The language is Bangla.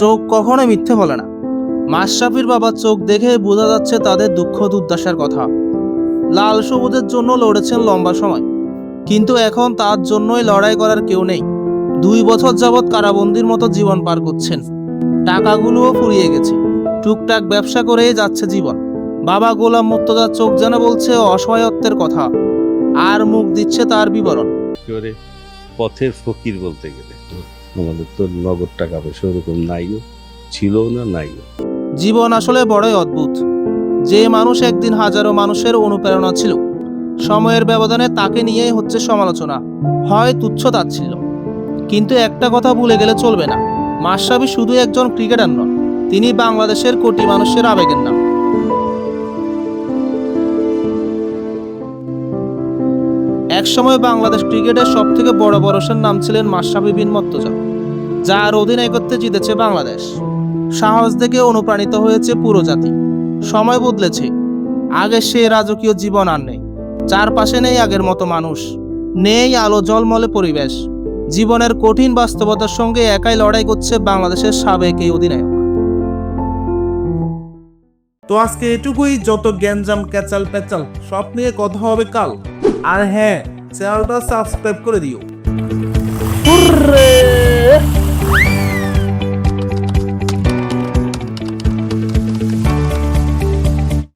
চোখ কখনো মিথ্যে বলে না। মাশরাফির বাবার চোখ দেখে বোঝা যাচ্ছে তাদের দুঃখ দুর্দশার কথা। লাল সবুজের জন্য লড়েছেন লম্বা সময়, কিন্তু এখন তার জন্যই লড়াই করার কেউ নেই। 2 বছর যাবৎ কারাবন্দির মতো জীবন পার করছেন। টাকাগুলোও ফুরিয়ে গেছে, টুকটাক ব্যবসা করেই যাচ্ছে জীবন। বাবা গোলাম মুর্তজার চোখ যেন বলছে অসহায়ত্বের কথা, আর মুখ দিচ্ছে তার বিবরণ। একেবারে পথের ফকির বলতে গেলে। আমাদের তো নগদ টাকা পয়সা ওরকম নাইও, ছিল না নাইও। জীবন আসলে বড়ই অদ্ভুত। যে মানুষ একদিন হাজারো মানুষের অনুপ্রেরণা ছিল, সময়ের ব্যবধানে তাকে নিয়েই হচ্ছে সমালোচনা, হয় তুচ্ছ তাচ্ছিল্য। কিন্তু একটা কথা ভুলে গেলে চলবে না, মাশরাফি শুধু একজন ক্রিকেটার নন, তিনি বাংলাদেশের কোটি মানুষের আবেগের নাম। একসময় বাংলাদেশ ক্রিকেটের সব থেকে বড় বড়সের নাম ছিলেন মাশরাফি বিন মুর্তজা, যার অধিনায়কত্বে জিতেছে বাংলাদেশ। সাহস দেখে অনুপ্রাণিত হয়েছে পুরো জাতি। সময় বদলেছে, আগে সে রাজকীয় জীবন আর নেই। চারপাশে নেই আগের মতো মানুষ, নেই আলো ঝলমলে পরিবেশ। জীবনের কঠিন বাস্তবতার সঙ্গে একাই লড়াই করছে বাংলাদেশের সাবেক এই অধিনায়ক। তো আজকে এটুকুই। যত গ্যাঞ্জাম ক্যাচাল প্যাচাল সব নিয়ে কথা হবে কাল। আর হ্যাঁ, চ্যানেলটা সাবস্ক্রাইব করে দিও। হুররে!